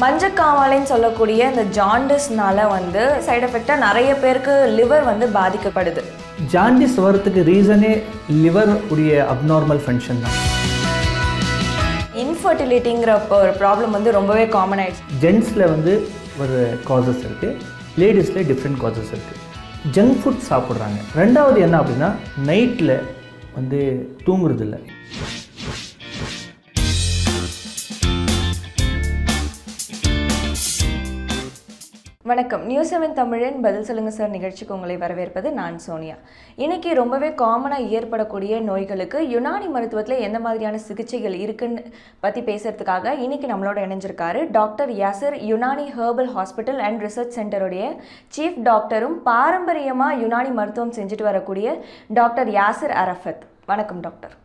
மஞ்சக்காமாலைன்னு சொல்லக்கூடிய இந்த ஜாண்டிஸ்னால வந்து சைடு எஃபெக்டாக நிறைய பேருக்கு லிவர் வந்து பாதிக்கப்படுது. ஜாண்டிஸ் வரத்துக்கு ரீசனே லிவர் உடைய அப்நார்மல் ஃபங்க்ஷன் தான். இன்ஃபர்டிலிட்டிங்கிற ஒரு ப்ராப்ளம் வந்து ரொம்பவே காமன் ஆயிடுச்சு. ஜென்ஸில் வந்து ஒரு காசஸ் இருக்குது, லேடிஸில் டிஃப்ரெண்ட் காசஸ் இருக்குது. ஜங்க் ஃபுட் சாப்பிட்றாங்க. ரெண்டாவது என்ன அப்படின்னா நைட்டில் வந்து தூங்குறதில்ல. வணக்கம். நியூஸ் 7 தமிழின் பதில் சொல்லுங்கள் சார் நிகழ்ச்சிக்கு உங்களை வரவேற்பது நான் சோனியா. இன்றைக்கி ரொம்பவே காமனாக ஏற்படக்கூடிய நோய்களுக்கு யுனானி மருத்துவத்தில் எந்த மாதிரியான சிகிச்சைகள் இருக்குன்னு பற்றி பேசுகிறதுக்காக இன்றைக்கி நம்மளோட இணைஞ்சிருக்காரு doctor Yasir, Unani herbal hospital and research சென்டருடைய சீஃப் டாக்டரும் பாரம்பரியமாக யுனானி மருத்துவம் செஞ்சுட்டு வரக்கூடிய டாக்டர் யாசிர் அரஃபத். வணக்கம் டாக்டர்.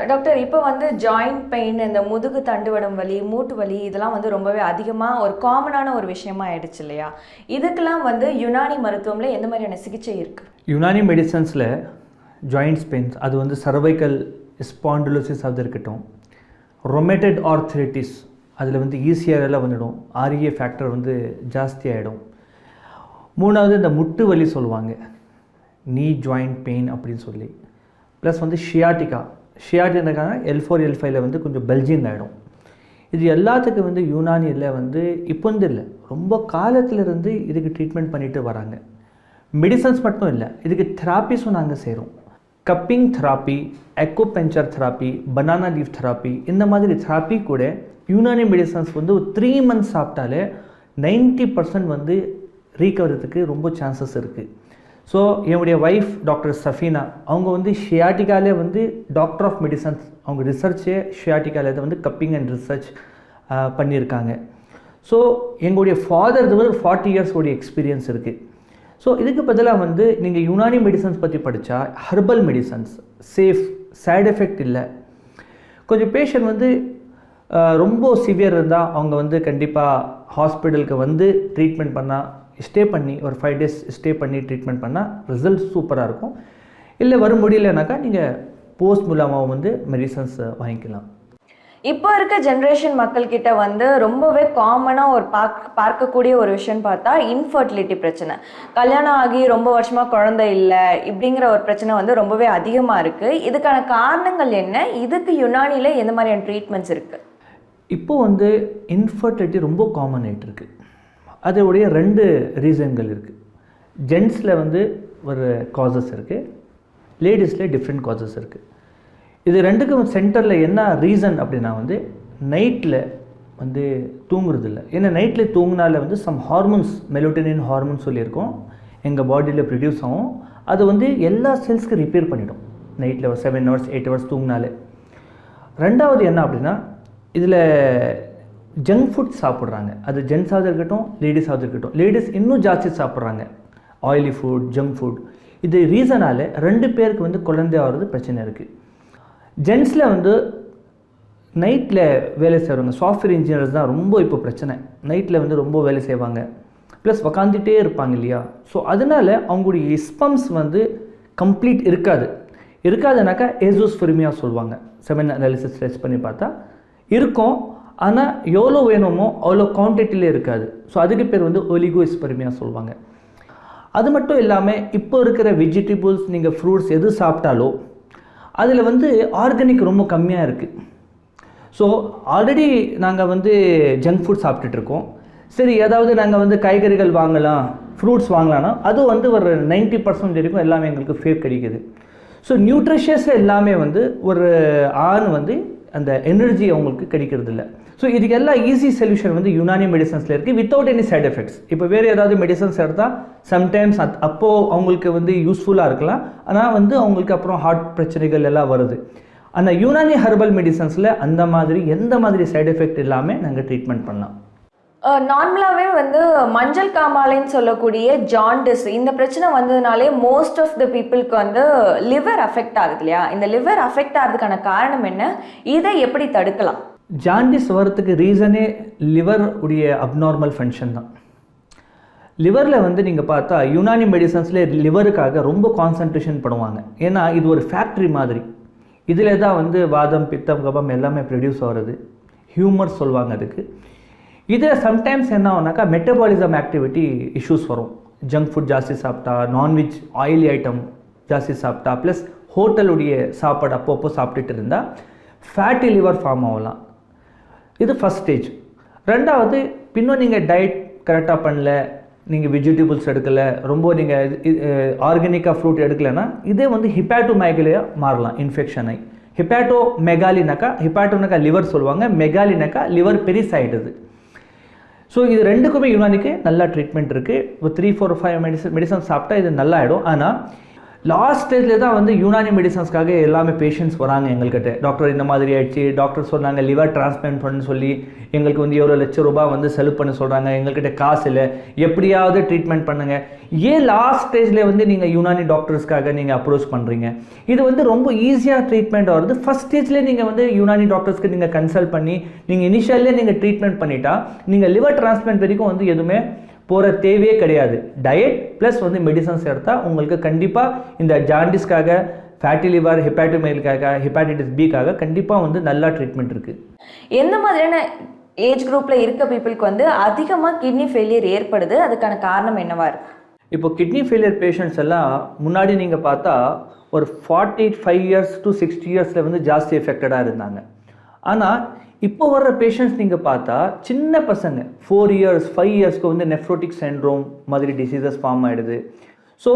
டாக்டர், இப்போ வந்து ஜாயிண்ட் பெயின், இந்த முதுகு தண்டுவடம் வலி, மூட்டு வலி இதெல்லாம் வந்து ரொம்பவே அதிகமாக ஒரு காமனான ஒரு விஷயமா ஆயிடுச்சு இல்லையா? இதுக்கெல்லாம் வந்து யுனானி மருத்துவமில் எந்த மாதிரியான சிகிச்சை இருக்குது? யுனானி மெடிசன்ஸில் ஜாயிண்ட்ஸ் பெயின்ஸ், அது வந்து சர்வைக்கல் ஸ்பாண்டிலோசிஸ் அது இருக்கட்டும், ரொமேட்டட் ஆர்த்ரைட்டிஸ் அதில் வந்து ஈஸியாகலாம் வந்துடும், ஆர்ஏ ஃபேக்டர் வந்து ஜாஸ்தி ஆகிடும். மூணாவது இந்த முட்டு வலி சொல்லுவாங்க, நீ ஜாயிண்ட் பெயின் அப்படின்னு சொல்லி. ப்ளஸ் வந்து ஷியாட்டிக்கான L4 L5 வந்து கொஞ்சம் பெல்ஜிங் ஆகிடும். இது எல்லாத்துக்கும் வந்து யுனானியில் வந்து இப்போ வந்து இல்லை, ரொம்ப காலத்திலிருந்து இதுக்கு ட்ரீட்மெண்ட் பண்ணிட்டு வராங்க. மெடிசன்ஸ் மட்டும் இல்லை, இதுக்கு தெராப்பிஸும் நாங்கள் செய்கிறோம். Cupping therapy, acupuncture therapy, banana leaf therapy, இந்த மாதிரி தெராப்பி கூட யுனானி மெடிசன்ஸ் வந்து ஒரு 3 months சாப்பிட்டாலே 90% வந்து ரீகவரத்துக்கு ரொம்ப சான்சஸ் இருக்குது. ஸோ என்னுடைய ஒய்ஃப் டாக்டர் சஃபீனா, அவங்க வந்து ஷியாட்டிக்காலே வந்து டாக்டர் ஆஃப் மெடிசன்ஸ், அவங்க ரிசர்ச்சே ஷியாட்டிக்காலே வந்து கப்பிங் அண்ட் ரிசர்ச் பண்ணியிருக்காங்க. ஸோ எங்களுடைய ஃபாதர் வந்து 40 years உடைய எக்ஸ்பீரியன்ஸ் இருக்குது. ஸோ இதுக்கு பதிலாக வந்து நீங்கள் யுனானி மெடிசன்ஸ் பற்றி படித்தா herbal medicines safe, side effect இல்லை. கொஞ்சம் பேஷண்ட் வந்து ரொம்ப சிவியர் இருந்தால் அவங்க வந்து கண்டிப்பாக ஹாஸ்பிட்டலுக்கு வந்து ட்ரீட்மெண்ட் பண்ணால் ஸ்டே பண்ணி ஒரு 5 days ஸ்டே பண்ணி ட்ரீட்மெண்ட் பண்ணால் ரிசல்ட் சூப்பராக இருக்கும். இல்லை வர முடியலனாக்கா நீங்கள் போஸ்ட் மூலமாக வந்து மெடிசன்ஸ் வாங்கிக்கலாம். இப்போ இருக்க ஜென்ரேஷன் மக்கள்கிட்ட வந்து ரொம்பவே காமனாக ஒரு பார்க்கக்கூடிய ஒரு விஷயம் பார்த்தா இன்ஃபர்டிலிட்டி பிரச்சனை. கல்யாணம் ஆகி ரொம்ப வருஷமாக குழந்தை இல்லை இப்படிங்கிற ஒரு பிரச்சனை வந்து ரொம்பவே அதிகமாக இருக்குது. இதுக்கான காரணங்கள் என்ன? இதுக்கு யுனானியில் எந்த மாதிரியான ட்ரீட்மெண்ட்ஸ் இருக்குது? இப்போது வந்து இன்ஃபர்டிலிட்டி ரொம்ப காமன் ஆகிட்டு இருக்குது. அதோடைய 2 ரீசன்கள் இருக்குது. ஜென்ஸில் வந்து ஒரு காசஸ் இருக்குது, லேடிஸில் டிஃப்ரெண்ட் காசஸ் இருக்குது. இது ரெண்டுக்கும் சென்டரில் என்ன ரீசன் அப்படின்னா வந்து நைட்டில் வந்து தூங்குறதில்ல. ஏன்னா நைட்டில் தூங்கினால வந்து சம் ஹார்மோன்ஸ், மெலோட்டோனின் ஹார்மோன்ஸ் சொல்லியிருக்கோம், எங்கள் பாடியில் ப்ரொடியூஸ் ஆகும். அது வந்து எல்லா செல்ஸ்க்கு ரிப்பேர் பண்ணிடும் நைட்டில் ஒரு 7 hours 8 hours தூங்கினாலே. ரெண்டாவது என்ன அப்படின்னா இதில் ஜங்க் ஃபுட் சாப்பிட்றாங்க. அது ஜென்ஸாவது இருக்கட்டும், லேடிஸாவது இருக்கட்டும். லேடிஸ் இன்னும் ஜாஸ்தி சாப்பிட்றாங்க ஆயிலி ஃபுட், ஜங்க் ஃபுட். இது ரீசனால் 2 பேருக்கு வந்து குழந்தை ஆகிறது பிரச்சனை இருக்குது. ஜென்ஸில் வந்து நைட்டில் வேலை செய்கிறவங்க, சாஃப்ட்வேர் இன்ஜினியர்ஸ் தான் ரொம்ப இப்போ பிரச்சனை. நைட்டில் வந்து ரொம்ப வேலை செய்வாங்க, ப்ளஸ் உக்காந்துட்டே இருப்பாங்க இல்லையா? ஸோ அதனால் அவங்களுடைய ஸ்பம்ஸ் வந்து கம்ப்ளீட் இருக்காதுனாக்கா ஏசோஸ்பெர்மியா சொல்லுவாங்க. செமன் அனாலிசிஸ் டெஸ்ட் பண்ணி பார்த்தா இருக்கும், ஆனால் எவ்வளோ வேணுமோ அவ்வளோ குவான்டிட்டியில் இருக்காது. ஸோ அதுக்கு பேர் வந்து ஒலிகோஸ்பெர்மியா சொல்லுவாங்க. அது மட்டும் இல்லாமல் இப்போ இருக்கிற வெஜிடபிள்ஸ், நீங்கள் ஃப்ரூட்ஸ் எது சாப்பிட்டாலோ அதில் வந்து ஆர்கானிக் ரொம்ப கம்மியாக இருக்குது. ஸோ ஆல்ரெடி நாங்கள் வந்து ஜங்க் ஃபுட் சாப்பிட்டுட்ருக்கோம். சரி, ஏதாவது நாங்கள் வந்து காய்கறிகள் வாங்கலாம், ஃப்ரூட்ஸ் வாங்கலாம்னா அது வந்து ஒரு 90% வரைக்கும் எல்லாமே எங்களுக்கு ஃபேக் கிடைக்குது. ஸோ நியூட்ரிஷியஸ் எல்லாமே வந்து ஒரு ஆண் வந்து அந்த எனர்ஜி அவங்களுக்கு கிடைக்கிறது இல்லை. ஸோ இதுக்கு எல்லாம் ஈஸி சொல்யூஷன் வந்து யுனானி மெடிசன்ஸில் இருக்குது, வித்தவுட் எனி சைட் எஃபெக்ட்ஸ். இப்போ வேறு ஏதாவது மெடிசன்ஸ் எடுத்தால் சம்டைம்ஸ் அப்போது அவங்களுக்கு வந்து யூஸ்ஃபுல்லாக இருக்கலாம், ஆனால் வந்து அவங்களுக்கு அப்புறம் ஹார்ட் பிரச்சனைகள் எல்லாம் வருது. ஆனால் யுனானி ஹெர்பல் மெடிசன்ஸில் அந்த மாதிரி எந்த மாதிரி சைடு எஃபெக்ட் இல்லாமல் நாங்கள் ட்ரீட்மெண்ட் பண்ணலாம். நார்மலாகவே வந்து மஞ்சள் காமாலைன்னு சொல்லக்கூடிய ஜாண்டிஸ் இந்த பிரச்சனை வந்ததுனாலே மோஸ்ட் ஆஃப் த பீப்புளுக்கு வந்து லிவர் அஃபெக்ட் ஆகுது இல்லையா? இந்த லிவர் அஃபெக்ட் ஆகிறதுக்கான காரணம் என்ன? இதை எப்படி தடுக்கலாம்? ஜாண்டிஸ் வரத்துக்கு ரீசனே லிவர் உடைய அப்நார்மல் ஃபங்க்ஷன் தான். லிவரில் வந்து நீங்கள் பார்த்தா யுனானி மெடிசன்ஸில் லிவருக்காக ரொம்ப கான்சன்ட்ரேஷன் பண்ணுவாங்க. ஏன்னா இது ஒரு ஃபேக்ட்ரி மாதிரி. இதில் தான் வந்து வாதம், பித்தம், கபம் எல்லாமே ப்ரொடியூஸ் ஆகிறது. ஹியூமர் சொல்லுவாங்க அதுக்கு. இதில் சம்டைம்ஸ் என்ன ஆகுனாக்கா மெட்டபாலிசம் ஆக்டிவிட்டி இஷ்யூஸ் வரும். ஜங்க் ஃபுட் ஜாஸ்தி சாப்பிட்டா, நான்வெஜ் ஆயிலி ஐட்டம் ஜாஸ்தி சாப்பிட்டா, ப்ளஸ் ஹோட்டலுடைய சாப்பாடு அப்பப்போ சாப்பிட்டுட்டு இருந்தால் ஃபேட்டி லிவர் ஃபார்ம் ஆகலாம். இது ஃபஸ்ட் ஸ்டேஜ். ரெண்டாவது, பின்னும் நீங்கள் டயட் கரெக்டாக பண்ணல, நீங்கள் வெஜிடபிள்ஸ் எடுக்கலை, ரொம்ப நீங்கள் ஆர்கானிக்காக ஃப்ரூட் எடுக்கலைன்னா இதே வந்து ஹிப்பாட்டோமெகாலியாக மாறலாம் இன்ஃபெக்ஷன் ஆகி. ஹிப்பாட்டோனாக்கா லிவர் சொல்லுவாங்க, மெகாலினாக்கா லிவர் பெரிஸ் ஆகிடுது. ஸோ இது ரெண்டுக்குமே யுனானிக்கு நல்லா ட்ரீட்மெண்ட் இருக்குது. ஒரு 3-4-5 மெடிசன்ஸ் சாப்பிட்டா இது நல்லா ஆகிடும். ஆனால் லாஸ்ட் ஸ்டேஜில் தான் வந்து யுனானி மெடிசன்ஸ்க்காக எல்லாமே பேஷண்ட்ஸ் வராங்க எங்கள்கிட்ட. டாக்டர் இந்த மாதிரி ஆயிடுச்சு, டாக்டர் சொன்னாங்க லிவர் டிரான்ஸ்பிளான்ட் பண்ணு சொல்லி எங்களுக்கு வந்து எவ்வளோ லட்சம் ரூபாய் வந்து செலவு பண்ண சொல்கிறாங்க, எங்கள்கிட்ட காசு இல்லை, எப்படியாவது ட்ரீட்மெண்ட் பண்ணுங்கள். ஏன் லாஸ்ட் ஸ்டேஜில் வந்து நீங்கள் யுனானி டாக்டர்ஸ்க்காக நீங்கள் அப்ரோச் பண்ணுறீங்க? இது வந்து ரொம்ப ஈஸியாக ட்ரீட்மெண்ட் வருது. ஃபஸ்ட் ஸ்டேஜ்லேயே நீங்கள் வந்து யுனானி டாக்டர்ஸ்க்கு நீங்கள் கன்சல்ட் பண்ணி நீங்கள் இனிஷியல்லே நீங்கள் ட்ரீட்மெண்ட் பண்ணிட்டா நீங்கள் லிவர் டிரான்ஸ்பிளான்ட் வரைக்கும் வந்து எதுவுமே போகிற தேவையே கிடையாது. டயட் ப்ளஸ் வந்து மெடிசன்ஸ் எடுத்தால் உங்களுக்கு கண்டிப்பாக இந்த ஜாண்டிஸ்க்காக, ஃபேட்டி லிவர், ஹெப்பாட்டோமெகாலிக்காக, ஹெப்பாட்டிட்டிஸ் பிக்காக கண்டிப்பாக வந்து நல்லா ட்ரீட்மெண்ட் இருக்குது. எந்த மாதிரியான ஏஜ் குரூப்பில் இருக்க பீப்புளுக்கு வந்து அதிகமாக கிட்னி ஃபெயிலியர் ஏற்படுது? அதுக்கான காரணம் என்னவா இருக்குது? இப்போ கிட்னி ஃபெயிலியர் பேஷண்ட்ஸ் எல்லாம் முன்னாடி நீங்கள் பார்த்தா ஒரு 45 years to 60 years வந்து ஜாஸ்தி எஃபெக்டடாக இருந்தாங்க. ஆனால் இப்போ வர்ற பேஷண்ட்ஸ் நீங்கள் பார்த்தா சின்ன பசங்க 4 years 5 yearsக்கு வந்து நெஃப்ரோட்டிக் சிண்ட்ரோம் மாதிரி டிசீசஸ் ஃபார்ம் ஆகிடுது. ஸோ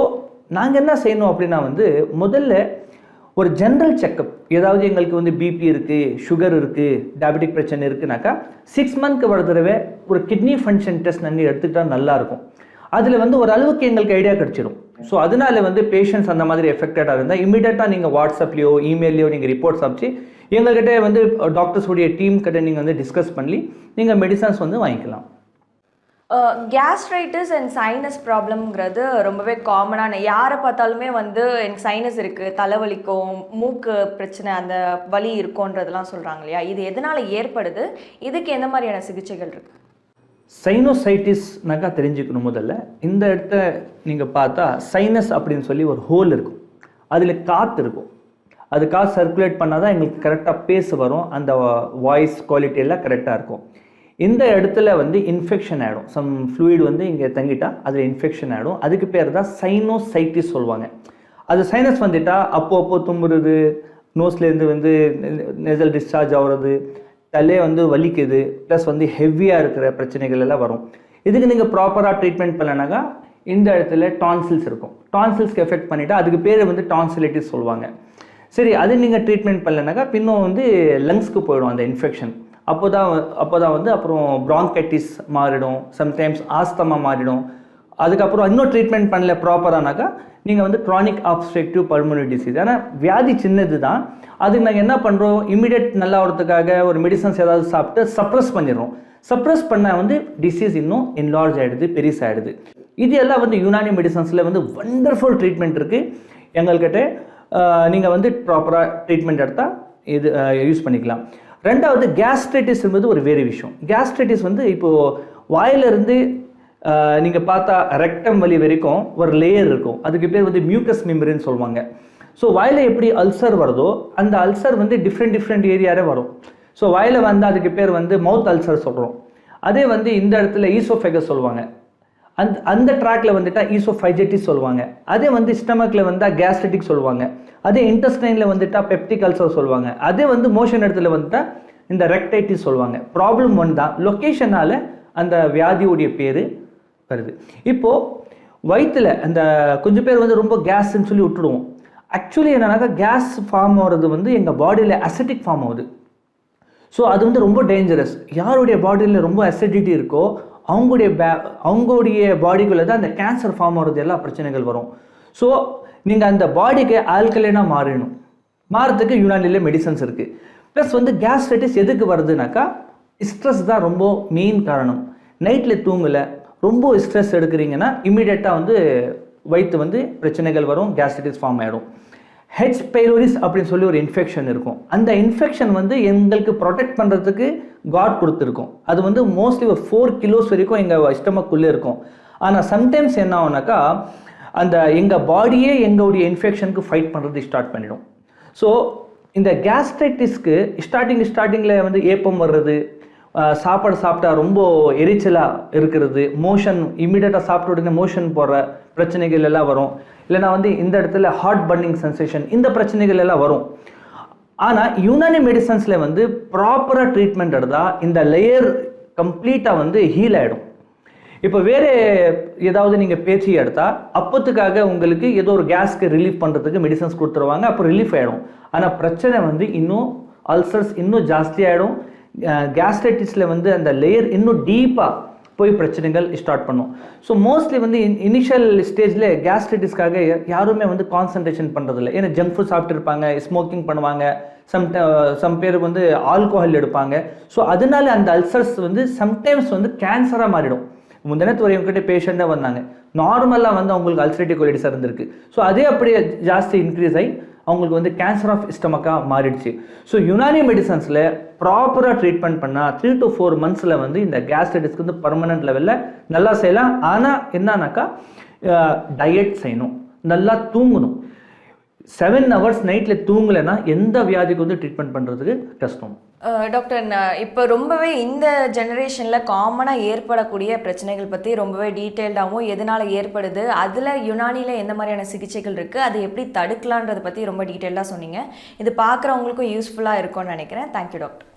நாங்கள் என்ன செய்யணும் அப்படின்னா வந்து முதல்ல ஒரு ஜென்ரல் செக்கப், ஏதாவது எங்களுக்கு வந்து பிபி இருக்குது, சுகர் இருக்குது, டயபெட்டிக் பிரச்சனை இருக்குனாக்கா 6 monthக்கு ஒரு தடவை ஒரு கிட்னி ஃபங்க்ஷன் டெஸ்ட் நாங்கள் எடுத்துக்கிட்டால் நல்லாயிருக்கும். அதில் வந்து ஒரு அளவுக்கு எங்களுக்கு ஐடியா கிடச்சிடும். ஸோ அதனால வந்து பேஷண்ட்ஸ் அந்த மாதிரி எஃபெக்டடாக இருந்தால் இமீடியட்டாக நீங்கள் வாட்ஸ்அப்லேயோ இமெயிலையோ நீங்கள் ரிப்போர்ட்ஸ் அனுப்பிச்சு எங்கள்கிட்ட வந்து டாக்டர்ஸுடைய டீம் கிட்ட நீங்கள் வந்து டிஸ்கஸ் பண்ணி நீங்கள் மெடிசன்ஸ் வந்து வாங்கிக்கலாம். கேஸ்ட்ரைட்டிஸ் அண்ட் சைனஸ் ப்ராப்ளம்ங்கிறது ரொம்பவே காமனான, யாரை பார்த்தாலுமே வந்து எனக்கு சைனஸ் இருக்குது, தலைவலிக்கும், மூக்கு பிரச்சனை, அந்த வலி இருக்கும்ன்றதெல்லாம் சொல்கிறாங்க இல்லையா? இது எதனால் ஏற்படுது? இதுக்கு எந்த மாதிரியான சிகிச்சைகள் இருக்குது? சைனோசைட்டிஸ்னாக்கா தெரிஞ்சுக்கணும். முதல்ல இந்த இடத்த நீங்கள் பார்த்தா சைனஸ் அப்படின்னு சொல்லி ஒரு ஹோல் இருக்கும், அதில் காற்று இருக்கும். அது காற்று சர்க்குலேட் பண்ணால் தான் எங்களுக்கு கரெக்டாக பேச வரும், அந்த வாய்ஸ் குவாலிட்டி எல்லாம் கரெக்டாக இருக்கும். இந்த இடத்துல வந்து இன்ஃபெக்ஷன் ஆகிடும், சம் ஃப்ளூயிட் வந்து இங்கே தங்கிட்டா அதில் இன்ஃபெக்ஷன் ஆகிடும். அதுக்கு பேர் தான் சைனோசைட்டிஸ் சொல்லுவாங்க. அது சைனஸ் வந்துட்டால் அப்போ தும்புறது, நோஸ்லேருந்து வந்து நெசல் டிஸ்சார்ஜ் ஆகுறது, தலையே வந்து வலிக்குது, ப்ளஸ் வந்து ஹெவியாக இருக்கிற பிரச்சனைகள் எல்லாம் வரும். இதுக்கு நீங்கள் ப்ராப்பராக ட்ரீட்மெண்ட் பண்ணலனாக்கா இந்த இடத்துல டான்சில்ஸ் இருக்கும், டான்சில்ஸ்க்கு எஃபெக்ட் பண்ணிவிட்டு அதுக்கு பேர் வந்து டான்சிலைட்டிஸ் சொல்லுவாங்க. சரி, அது நீங்கள் ட்ரீட்மெண்ட் பண்ணலனாக்கா பின்னும் வந்து லங்ஸ்க்கு போயிடும் அந்த இன்ஃபெக்ஷன். அப்போ தான் வந்து அப்புறம் ப்ராங்கைட்டிஸ் மாறிடும், சம்டைம்ஸ் ஆஸ்தமா மாறிடும். அதுக்கப்புறம் இன்னும் ட்ரீட்மெண்ட் பண்ணல ப்ராப்பரானாக்கா நீங்கள் வந்து க்ரானிக் ஆப்ஸ்ட்ரக்டிவ் பல்மனரி டிசீஸ். ஆனால் வியாதி சின்னது தான், அதுக்கு நாங்கள் என்ன பண்ணுறோம், இமீடியட் நல்லா வரதுக்காக ஒரு மெடிசன்ஸ் ஏதாவது சாப்பிட்டு சப்ரஸ் பண்ணிடுறோம். சப்ரஸ் பண்ணால் வந்து டிசீஸ் இன்னும் என்லார்ஜ் ஆகிடுது, பெருசாகிடுது. இது எல்லாம் வந்து யுனானி மெடிசன்ஸில் வந்து வண்டர்ஃபுல் ட்ரீட்மெண்ட் இருக்குது எங்கள்கிட்ட. நீங்கள் வந்து ப்ராப்பராக ட்ரீட்மெண்ட் எடுத்தால் இது யூஸ் பண்ணிக்கலாம். ரெண்டாவது, கேஸ்ட்ரைட்டிஸ் என்பது ஒரு வேறு விஷயம். கேஸ்ட்ரைட்டிஸ் வந்து இப்போது வாயிலிருந்து நீங்கள் பார்த்தா ரெக்டம் வலி வரைக்கும் ஒரு லேயர் இருக்கும், அதுக்கு பேர் வந்து மியூக்கஸ் மெம்பரேன்னு சொல்லுவாங்க. ஸோ வாயில் எப்படி அல்சர் வருதோ அந்த அல்சர் வந்து டிஃப்ரெண்ட் ஏரியாவே வரும். ஸோ வாயில் வந்து அதுக்கு பேர் வந்து மவுத் அல்சர் சொல்கிறோம். அதே வந்து இந்த இடத்துல ஈசோஃபேகஸ் சொல்லுவாங்க, அந்த ட்ராக்ல வந்துட்டா ஈசோஃபைஜைட்டிஸ் சொல்லுவாங்க. அதே வந்து ஸ்டமக்கில் வந்தால் கேஸ்ட்ரிட்டிக் சொல்லுவாங்க. அதே இன்டெஸ்டைனில் வந்துட்டா பெப்டிக் அல்சர் சொல்லுவாங்க. அதே வந்து மோஷன் இடத்துல வந்துட்டா இந்த ரெக்டைட்டிஸ் சொல்லுவாங்க. ப்ராப்ளம் ஒன் தான், லொக்கேஷனால் அந்த வியாதியுடைய பேர் வருது. இப்போது வயிற்றில் அந்த கொஞ்சம் பேர் வந்து ரொம்ப கேஸ்ன்னு சொல்லி விட்டுடுவோம். ஆக்சுவலி என்னன்னாக்கா கேஸ் ஃபார்ம் ஆகிறது வந்து எங்கள் பாடியில் அசிட்டிக் ஃபார்ம் ஆகுது. ஸோ அது வந்து ரொம்ப டேஞ்சரஸ். யாருடைய பாடியில் ரொம்ப அசிடிட்டி இருக்கோ அவங்களுடைய பாடிக்குள்ளே தான் அந்த கேன்சர் ஃபார்ம் ஆகிறது எல்லா பிரச்சனைகள் வரும். ஸோ நீங்கள் அந்த பாடிக்கு ஆல்கலைனாக மாறதுக்கு யுனானியில் மெடிசன்ஸ் இருக்குது. ப்ளஸ் வந்து கேஸ்ட்ரைட்டிஸ் எதுக்கு வருதுனாக்கா ஸ்ட்ரெஸ் தான் ரொம்ப மெயின் காரணம். நைட்டில் தூங்கலை, ரொம்ப ஸ்ட்ரெஸ் எடுக்கிறீங்கன்னா இமீடியட்டாக வந்து வயிற்று வந்து பிரச்சனைகள் வரும், கேஸ்ட்ரைட்டிஸ் ஃபார்ம் ஆகிடும். ஹெச் பைலோரிஸ் அப்படின்னு சொல்லி ஒரு இன்ஃபெக்ஷன் இருக்கும். அந்த இன்ஃபெக்ஷன் வந்து எங்களுக்கு ப்ரொடெக்ட் பண்ணுறதுக்கு காட் கொடுத்துருக்கோம். அது வந்து மோஸ்ட்லி ஒரு 4 kilos வரைக்கும் எங்கள் ஸ்டமக்குள்ளே இருக்கும். ஆனால் சம்டைம்ஸ் என்ன ஆகுனாக்கா அந்த எங்கள் பாடியே எங்களுடைய இன்ஃபெக்ஷனுக்கு ஃபைட் பண்ணுறது ஸ்டார்ட் பண்ணிடும். ஸோ இந்த கேஸ்ட்ரைட்டிஸ்க்கு ஸ்டார்டிங்கில் வந்து ஏப்பம் வர்றது, சாப்பாடு சாப்பிட்டா ரொம்ப எரிச்சலாக இருக்கிறது, மோஷன் இம்மிடியட்டாக சாப்பிட்ட உடனே மோஷன் போடுற பிரச்சனைகள் எல்லாம் வரும். இல்லைனா வந்து இந்த இடத்துல ஹார்ட் பர்னிங் சென்சேஷன், இந்த பிரச்சனைகள் எல்லாம் வரும். ஆனால் யுனானி மெடிசன்ஸில் வந்து ப்ராப்பராக ட்ரீட்மெண்ட் எடுத்தால் இந்த லேயர் கம்ப்ளீட்டாக வந்து ஹீல் ஆகிடும். இப்போ வேறு ஏதாவது நீங்கள் பேச்சு எடுத்தால் அப்போத்துக்காக உங்களுக்கு ஏதோ ஒரு கேஸ்க்கு ரிலீஃப் பண்ணுறதுக்கு மெடிசன்ஸ் கொடுத்துருவாங்க, அப்போ ரிலீஃப் ஆகிடும். ஆனால் பிரச்சனை வந்து இன்னும் அல்சர்ஸ் இன்னும் ஜாஸ்தி ஆகிடும். கேஸ்ட்ரைட்டிஸில் வந்து அந்த லேயர் இன்னும் டீப்பாக போய் பிரச்சனைகள் ஸ்டார்ட் பண்ணும். ஸோ மோஸ்ட்லி வந்து இனிஷியல் ஸ்டேஜில் கேஸ்ட்ரைட்டிஸ்க்காக யாருமே வந்து கான்சன்ட்ரேஷன் பண்ணுறதில்ல. ஏன்னா ஜங்க் ஃபுட் சாப்பிட்டுருப்பாங்க, ஸ்மோக்கிங் பண்ணுவாங்க, சம் பேர் வந்து ஆல்கோஹால் எடுப்பாங்க. ஸோ அதனால அந்த அல்சர்ஸ் வந்து சம்டைம்ஸ் வந்து கேன்சராக மாறிடும். முந்தினத்து ஒரு என்கிட்ட பேஷண்ட்டாக வந்தாங்க, நார்மலாக வந்து அவங்களுக்கு அல்சரேட்டிவ் கொலைட்டிஸ் இருந்திருக்கு. ஸோ அதே அப்படியே ஜாஸ்தி இன்க்ரீஸ் ஆகி அவங்களுக்கு வந்து கேன்சர் ஆஃப் ஸ்டமக்காக மாறிடுச்சு. ஸோ யுனானி மெடிசன்ஸில் ப்ராப்பராக ட்ரீட்மெண்ட் பண்ணால் 3 to 4 months வந்து இந்த கேஸ்ட்ரைட்டிஸ்க்கு வந்து பர்மனெண்ட் லெவலில் நல்லா செய்யலாம். ஆனால் என்னன்னாக்கா டயட் செய்யணும், நல்லா தூங்கணும். 7 hours நைட்டில் தூங்கலைன்னா எந்த வியாதிக்கு வந்து ட்ரீட்மெண்ட் பண்ணுறதுக்கு கஷ்டம். டாக்டர், இப்போ ரொம்பவே இந்த ஜெனரேஷனில் காமனாக ஏற்படக்கூடிய பிரச்சனைகள் பற்றி ரொம்பவே டீட்டெயில்டாகவும் எதனால் ஏற்படுது, அதில் யுனானியில் எந்த மாதிரியான சிகிச்சைகள் இருக்குது, அதை எப்படி தடுக்கலான்றதை பற்றி ரொம்ப டீட்டெயிலாக சொன்னீங்க. இது பார்க்குறவங்களுக்கும் யூஸ்ஃபுல்லாக இருக்கும்னு நினைக்கிறேன். Thank you doctor.